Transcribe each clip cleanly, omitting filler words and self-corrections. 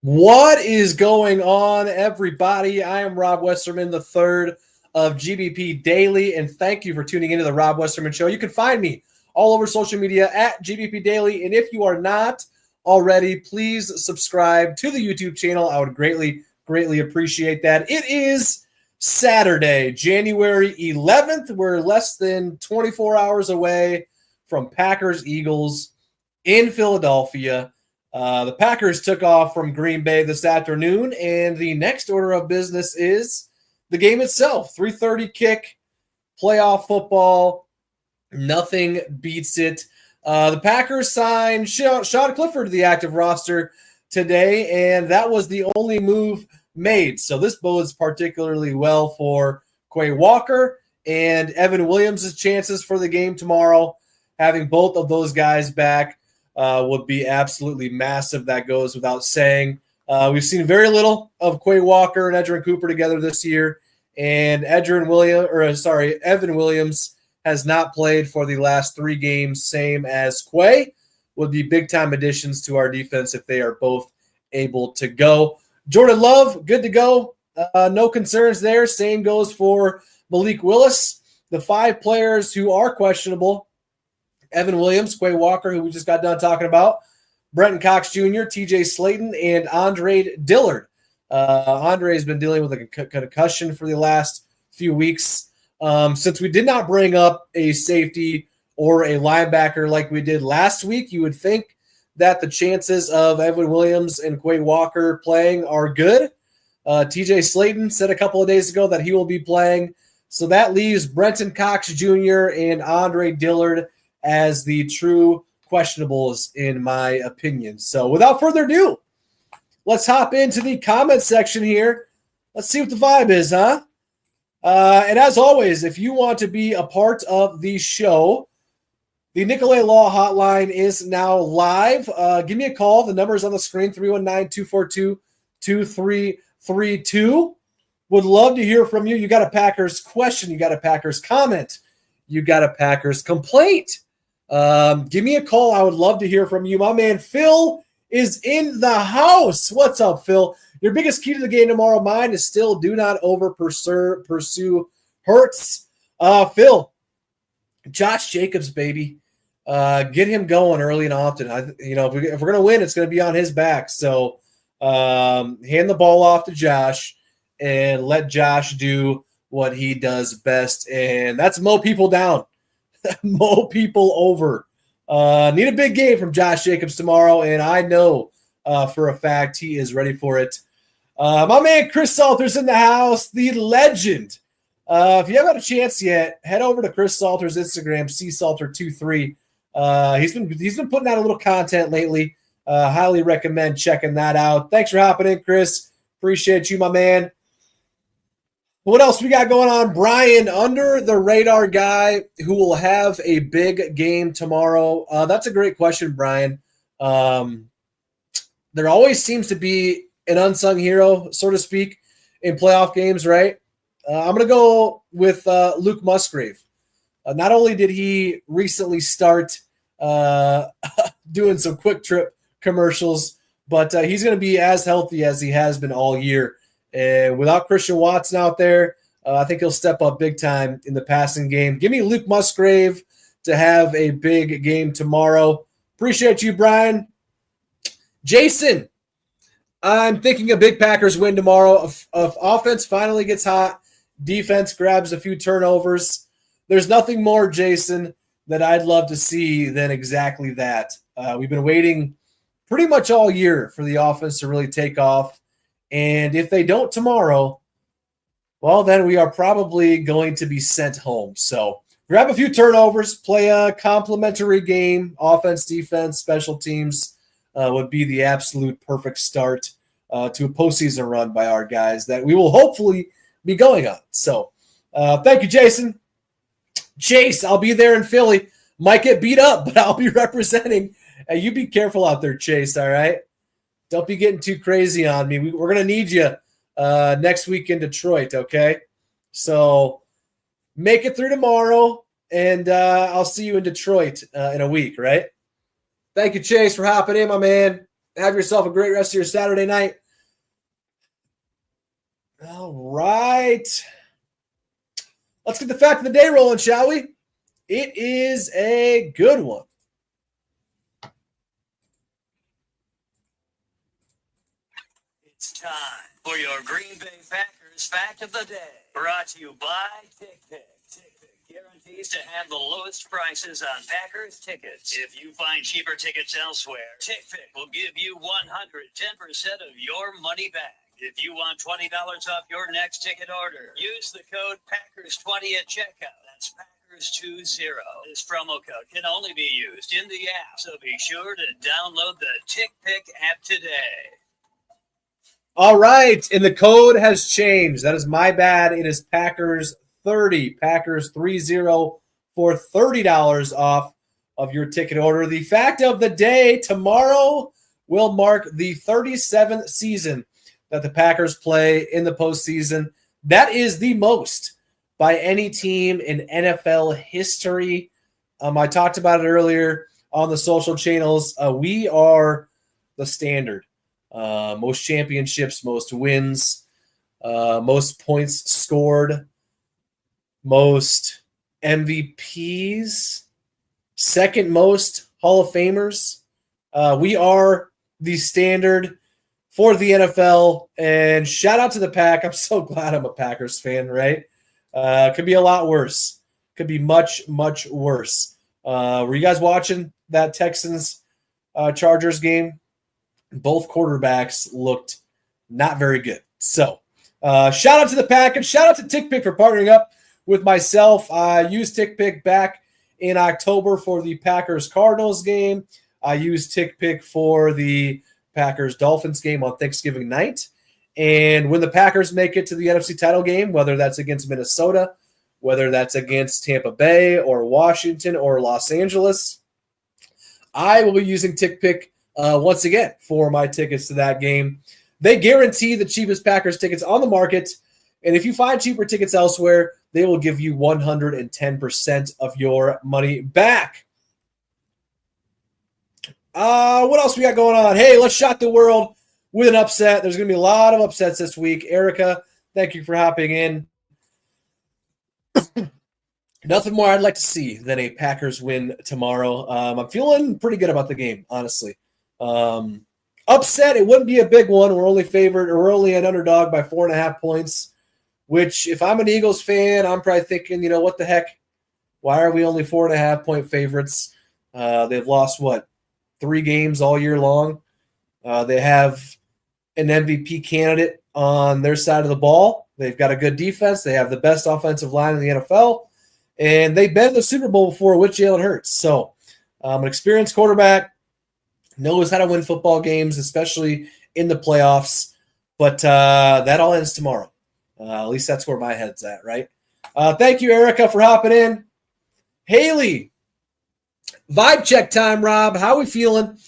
What is going on, everybody? I am Rob Westerman, the third of GBP Daily, and thank you for tuning into the Rob Westerman Show. You can find me all over social media at GBP Daily, and if you are not already, please subscribe to the YouTube channel. I would greatly appreciate that. It is Saturday, January 11th. We're less than 24 hours away from Packers-Eagles in Philadelphia. The Packers took off from Green Bay this afternoon, and the next order of business is the game itself. 3:30 kick, playoff football. Nothing beats it. The Packers signed Sean Clifford to the active roster today, and that was the only move made. So this bodes particularly well for Quay Walker and Evan Williams' chances for the game tomorrow. Having both of those guys back would be absolutely massive. That goes without saying. We've seen very little of Quay Walker and Edgerrin Cooper together this year, and Evan Williams has not played for the last 3 games, same as Quay. Would be big-time additions to our defense if they are both able to go. Jordan Love, good to go. No concerns there. Same goes for Malik Willis. The 5 players who are questionable: Evan Williams, Quay Walker, who we just got done talking about, Brenton Cox Jr., TJ Slayton, and Andre Dillard. Andre has been dealing with a concussion for the last few weeks. Since we did not bring up a safety or a linebacker like we did last week, you would think that the chances of Evan Williams and Quay Walker playing are good. TJ Slayton said a couple of days ago that he will be playing. So that leaves Brenton Cox Jr. and Andre Dillard as the true questionables, in my opinion. So without further ado, let's hop into the comment section here. Let's see what the vibe is, huh? And as always, if you want to be a part of the show, the Nicolet Law hotline is now live. Give me a call. The number is on the screen, 319-242-2332. Would love to hear from you. You got a Packers question. You got a Packers comment. You got a Packers complaint. Give me a call. I would love to hear from you. My man Phil is in the house. What's up, Phil? Your biggest key to the game tomorrow, mine, is still do not pursue Hurts. Phil, Josh Jacobs, baby. Get him going early and often. If we're going to win, it's going to be on his back. So hand the ball off to Josh and let Josh do what he does best, and that's mow people down. Mow people over. Need a big game from Josh Jacobs tomorrow, and I know for a fact he is ready for it. My man Chris Salter's in the house, the legend. If you haven't had a chance yet, head over to Chris Salter's Instagram, csalter23. He's been putting out a little content lately. Highly recommend checking that out. Thanks for hopping in, Chris. Appreciate you, my man. What else we got going on? Brian, under the radar guy who will have a big game tomorrow. That's a great question, Brian. There always seems to be an unsung hero, so to speak, in playoff games, right? I'm going to go with Luke Musgrave. Not only did he recently start doing some quick trip commercials, but he's going to be as healthy as he has been all year. And without Christian Watson out there, I think he'll step up big time in the passing game. Give me Luke Musgrave to have a big game tomorrow. Appreciate you, Brian. Jason, I'm thinking a big Packers win tomorrow. If offense finally gets hot, defense grabs a few turnovers. There's nothing more, Jason, that I'd love to see than exactly that. We've been waiting pretty much all year for the offense to really take off. And if they don't tomorrow, well, then we are probably going to be sent home. So grab a few turnovers, play a complimentary game, offense, defense, special teams would be the absolute perfect start to a postseason run by our guys that we will hopefully be going on. So thank you, Jason. Chase, I'll be there in Philly. Might get beat up, but I'll be representing. You be careful out there, Chase, all right? Don't be getting too crazy on me. We're going to need you next week in Detroit, okay? So make it through tomorrow, and I'll see you in Detroit in a week, right? Thank you, Chase, for hopping in, my man. Have yourself a great rest of your Saturday night. All right. Let's get the fact of the day rolling, shall we? It is a good one. It's time for your Green Bay Packers Fact of the Day. Brought to you by TickPick. TickPick guarantees to have the lowest prices on Packers tickets. If you find cheaper tickets elsewhere, TickPick will give you 110% of your money back. If you want $20 off your next ticket order, use the code Packers20 at checkout. That's Packers20. This promo code can only be used in the app, so be sure to download the TickPick app today. All right, and the code has changed. That is my bad. It is Packers30, Packers30 for $30 off of your ticket order. The fact of the day, tomorrow will mark the 37th season that the Packers play in the postseason. That is the most by any team in NFL history. I talked about it earlier on the social channels. We are the standard. Most championships, most wins, most points scored, most MVPs, second most Hall of Famers. We are the standard for the NFL, and shout out to the Pack. I'm so glad I'm a Packers fan, right? Could be a lot worse. Could be much, much worse. Were you guys watching that Texans Chargers game? Both quarterbacks looked not very good. So shout out to the Pack, and shout out to TickPick for partnering up with myself. I used TickPick back in October for the Packers-Cardinals game. I used TickPick for the Packers-Dolphins game on Thanksgiving night. And when the Packers make it to the NFC title game, whether that's against Minnesota, whether that's against Tampa Bay or Washington or Los Angeles, I will be using TickPick once again for my tickets to that game. They guarantee the cheapest Packers tickets on the market. And if you find cheaper tickets elsewhere, they will give you 110% of your money back. What else we got going on? Hey, let's shock the world with an upset. There's going to be a lot of upsets this week. Erica, thank you for hopping in. Nothing more I'd like to see than a Packers win tomorrow. I'm feeling pretty good about the game, honestly. Upset, it wouldn't be a big one. We're only an underdog by 4.5 points, which if I'm an Eagles fan, I'm probably thinking, what the heck? Why are we only 4.5 point favorites? They've lost, 3 games all year long. They have an MVP candidate on their side of the ball. They've got a good defense. They have the best offensive line in the NFL. And they've been to the Super Bowl before with Jalen Hurts. So an experienced quarterback, knows how to win football games, especially in the playoffs. But that all ends tomorrow. At least that's where my head's at, right? Thank you, Erica, for hopping in. Haley, vibe check time, Rob. How are we feeling?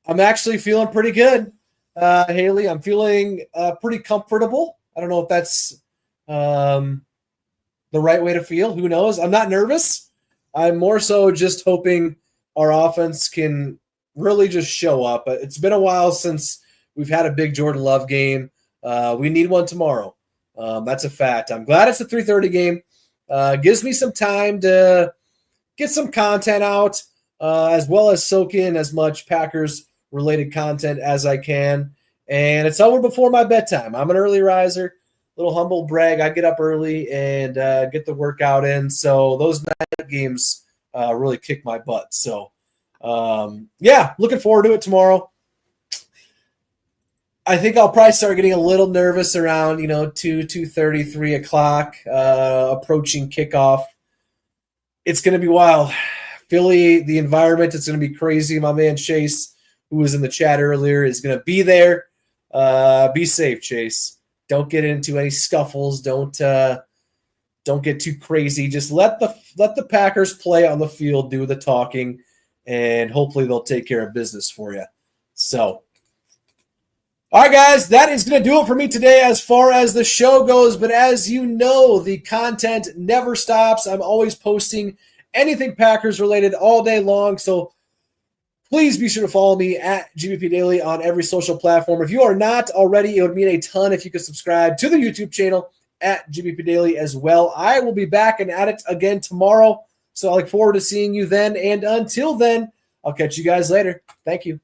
I'm actually feeling pretty good, Haley. I'm feeling pretty comfortable. I don't know if that's the right way to feel. Who knows? I'm not nervous. I'm more so just hoping our offense can really just show up. It's been a while since we've had a big Jordan Love game. We need one tomorrow. That's a fact. I'm glad it's a 3:30 game. Gives me some time to get some content out, as well as soak in as much Packers-related content as I can. And it's over before my bedtime. I'm an early riser. Little humble brag. I get up early and get the workout in. So those night games really kick my butt. So, looking forward to it tomorrow. I think I'll probably start getting a little nervous around 2:30, 3 o'clock, approaching kickoff. It's going to be wild. Philly, the environment, it's going to be crazy. My man Chase, who was in the chat earlier, is going to be there. Be safe, Chase. Don't get into any scuffles. Don't get too crazy. Just let the Packers play on the field, do the talking, and hopefully they'll take care of business for you. So, all right, guys, that is going to do it for me today as far as the show goes. But as you know, the content never stops. I'm always posting anything Packers related all day long. So please be sure to follow me at GBP Daily on every social platform. If you are not already, it would mean a ton if you could subscribe to the YouTube channel at GBP Daily as well. I will be back and at it again tomorrow. So I look forward to seeing you then. And until then, I'll catch you guys later. Thank you.